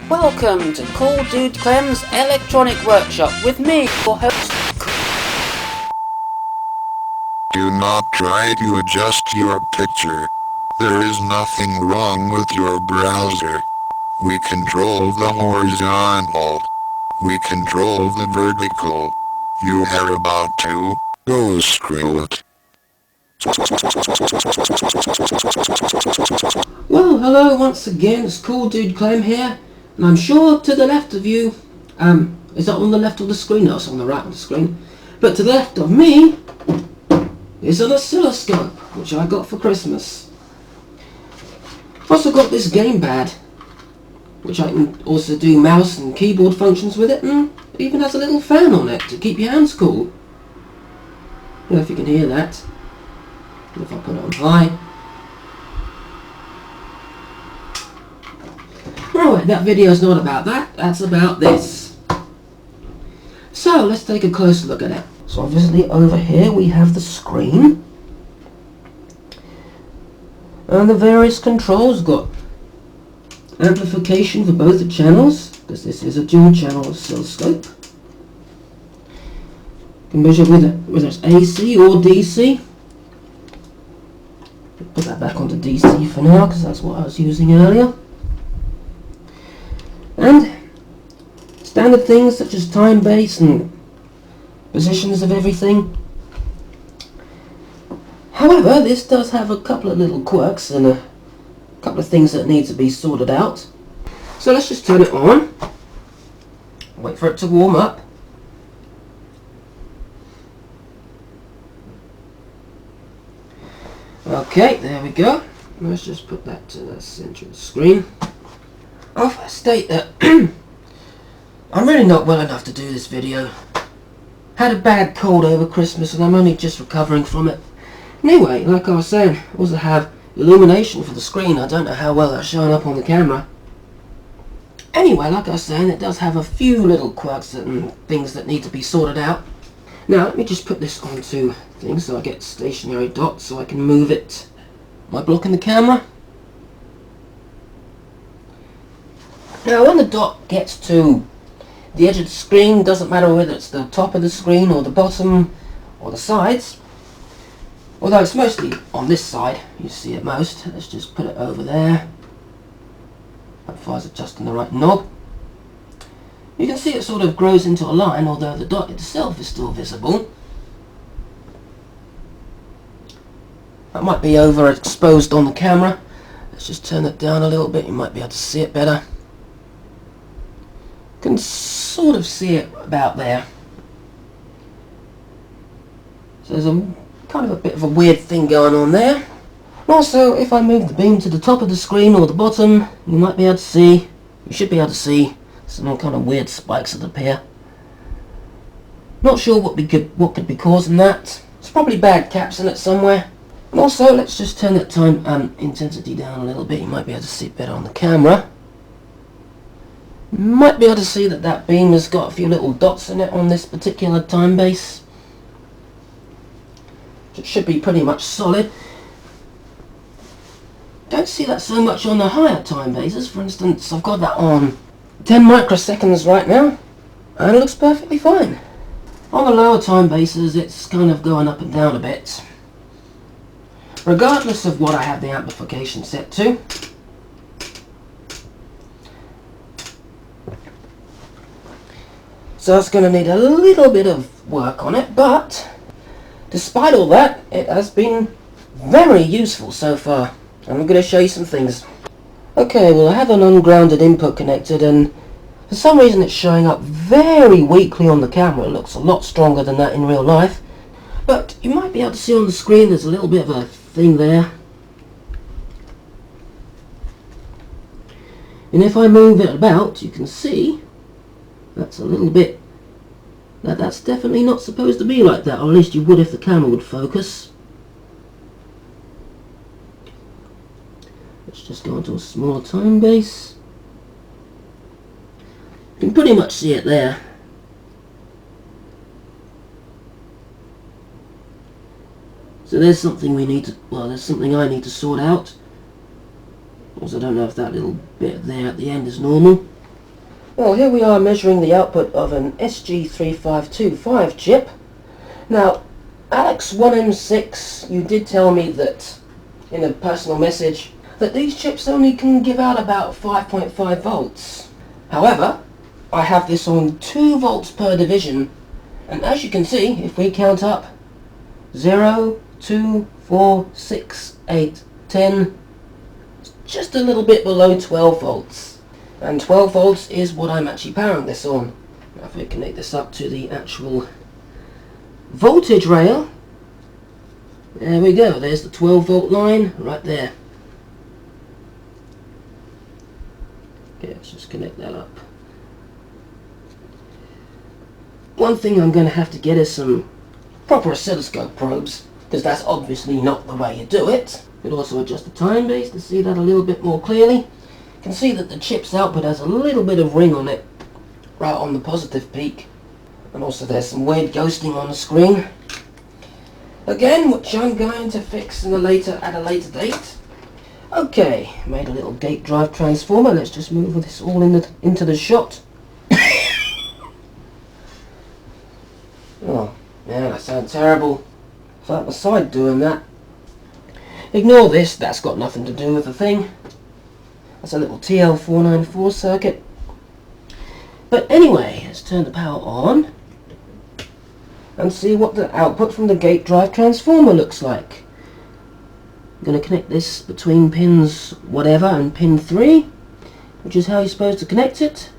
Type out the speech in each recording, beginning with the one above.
Welcome to Cool Dude Clem's Electronic Workshop with me, your host. Do not try to adjust your picture. There is nothing wrong with your browser. We control the horizontal. We control the vertical. You are about to go screw it. Well, hello once again, it's Cool Dude Clem here, and I'm sure to the left of you, is that on the left of the screen? No, it's on the right of the screen. But to the left of me is an oscilloscope, which I got for Christmas. I've also got this gamepad, which I can also do mouse and keyboard functions with it, and it even has a little fan on it to keep your hands cool. I don't know if you can hear that. If I put it on high. Right, that video's not about that, that's about this. So, let's take a closer look at it. So obviously over here we have the screen. And the various controls. Got amplification for both the channels, because this is a dual channel oscilloscope. You can measure whether it's AC or DC. Put that back onto DC for now, because that's what I was using earlier. And standard things such as time base and positions of everything. However, this does have a couple of little quirks and a couple of things that need to be sorted out. So let's just turn it on. Wait for it to warm up. Okay, there we go. Let's just put that to the center of the screen. I'll first state that I'm really not well enough to do this video. Had a bad cold over Christmas and I'm only just recovering from it. Anyway, like I was saying, I also have illumination for the screen. I don't know how well that's showing up on the camera. Anyway, like I was saying, it does have a few little quirks and things that need to be sorted out. Now, let me just put this onto things so I get stationary dots so I can move it. Am I blocking the camera? Now, when the dot gets to the edge of the screen, doesn't matter whether it's the top of the screen or the bottom or the sides, although it's mostly on this side, you see it most. Let's just put it over there. That fire's adjusting the right knob. You can see it sort of grows into a line, although the dot itself is still visible. That might be overexposed on the camera. Let's just turn it down a little bit, you might be able to see it better. You can sort of see it about there. So there's a kind of a bit of a weird thing going on there. Also, if I move the beam to the top of the screen or the bottom, you might be able to see, you should be able to see some kind of weird spikes that appear. Not sure what could be causing that. It's probably bad caps in it somewhere. And also, let's just turn that time intensity down a little bit. You might be able to see it better on the camera. You might be able to see that that beam has got a few little dots in it on this particular time base. It should be pretty much solid. Don't see that so much on the higher time bases. For instance, I've got that on 10 microseconds right now, and it looks perfectly fine. On the lower time bases, it's kind of going up and down a bit. Regardless of what I have the amplification set to. So it's going to need a little bit of work on it, but despite all that, it has been very useful so far. And I'm going to show you some things. Okay, well I have an ungrounded input connected, and for some reason it's showing up very weakly on the camera. It looks a lot stronger than that in real life. But you might be able to see on the screen there's a little bit of a thing there. And if I move it about, you can see that's a little bit, that's definitely not supposed to be like that, or at least you would if the camera would focus. Let's just go into a smaller time base. You can pretty much see it there. So there's something there's something I need to sort out. Also, I don't know if that little bit there at the end is normal. Well, here we are measuring the output of an SG3525 chip. Now, Alex1M6, you did tell me that, in a personal message, that these chips only can give out about 5.5 volts. However, I have this on 2 volts per division, and as you can see, if we count up 0, 2, 4, 6, 8, 10, it's just a little bit below 12 volts. And 12 volts is what I'm actually powering this on. Now if we connect this up to the actual voltage rail, there we go, there's the 12 volt line right there. Okay, let's just connect that up. One thing I'm going to have to get is some proper oscilloscope probes, because that's obviously not the way you do it. Could also adjust the time base to see that a little bit more clearly. You can see that the chip's output has a little bit of ring on it, right on the positive peak. And also there's some weird ghosting on the screen. Again, which I'm going to fix at a later date. Okay, made a little gate drive transformer. Let's just move this all into the shot. Oh, man, that sounds terrible. Felt my side doing that. Ignore this, that's got nothing to do with the thing. That's a little TL494 circuit. But anyway, let's turn the power on and see what the output from the gate drive transformer looks like. I'm going to connect this between pins whatever and pin 3, which is how you're supposed to connect it.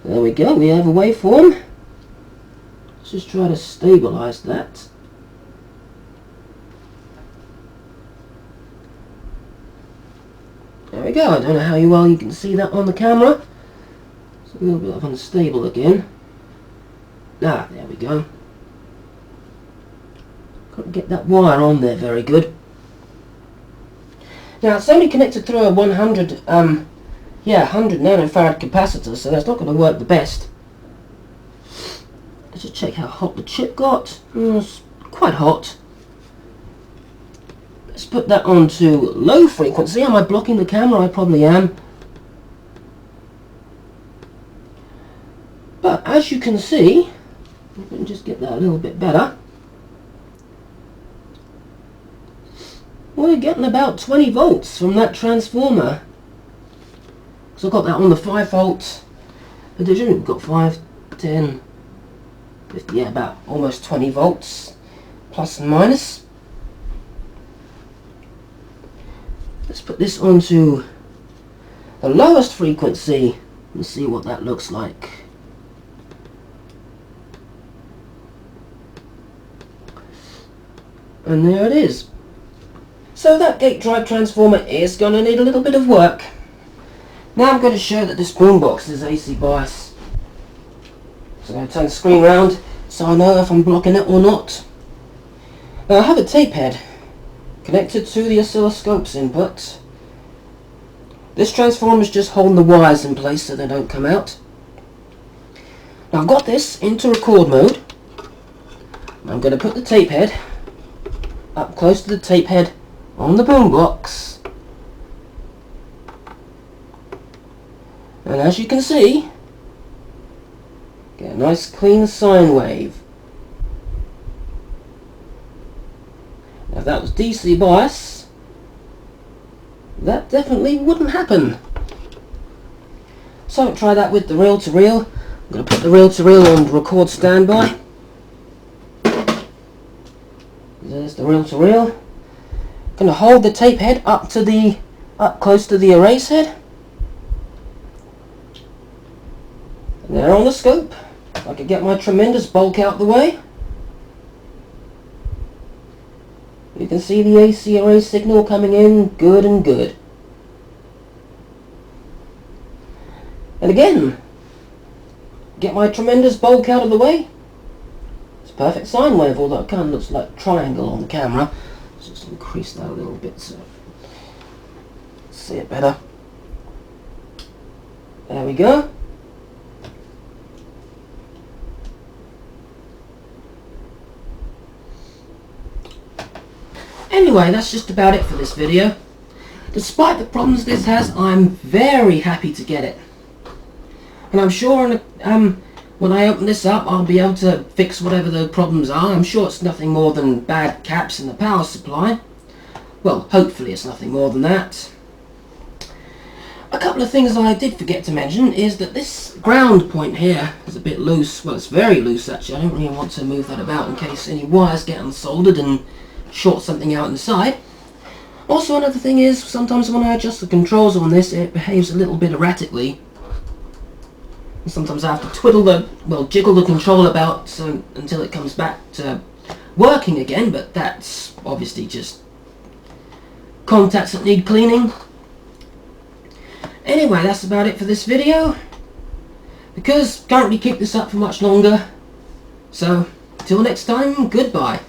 There we go, we have a waveform. Let's just try to stabilize that. There we go, I don't know how well you can see that on the camera. It's a little bit of unstable again. Ah, there we go. Couldn't get that wire on there very good. Now it's only connected through a 100 nanofarad capacitor, so that's not going to work the best. Let's just check how hot the chip got. It's quite hot. Let's put that on to low frequency. Am I blocking the camera? I probably am. But as you can see, we can just get that a little bit better. We're getting about 20 volts from that transformer. So I've got that on the 5 volt division. We've got 5, 10, 50, yeah, about almost 20 volts, plus and minus. Let's put this onto the lowest frequency and see what that looks like. And there it is. So that gate drive transformer is going to need a little bit of work. Now I'm going to show that this boombox is AC bias. So I'm going to turn the screen around so I know if I'm blocking it or not. Now I have a tape head connected to the oscilloscope's input. This transformer is just holding the wires in place so they don't come out. Now I've got this into record mode. I'm going to put the tape head up close to the tape head on the boombox. And as you can see, get a nice clean sine wave. Now if that was DC bias, that definitely wouldn't happen. So try that with the reel-to-reel. I'm going to put the reel-to-reel on record standby. There's the reel-to-reel. Going to hold the tape head up close to the erase head. And there on the scope. If I could get my tremendous bulk out the way, you can see the AC array signal coming in good and good. And again, get my tremendous bulk out of the way. It's a perfect sine wave, although it kind of looks like a triangle on the camera. Let's just increase that a little bit so see it better. There we go. Anyway, that's just about it for this video. Despite the problems this has, I'm very happy to get it. And I'm sure when I open this up, I'll be able to fix whatever the problems are. I'm sure it's nothing more than bad caps in the power supply. Well, hopefully it's nothing more than that. A couple of things I did forget to mention is that this ground point here is a bit loose. Well, it's very loose actually. I don't really want to move that about in case any wires get unsoldered and short something out inside. Also, another thing is, sometimes when I adjust the controls on this, it behaves a little bit erratically. And sometimes I have to jiggle the control about until it comes back to working again, but that's obviously just contacts that need cleaning. Anyway, that's about it for this video, because can't really keep this up for much longer. So, till next time, goodbye.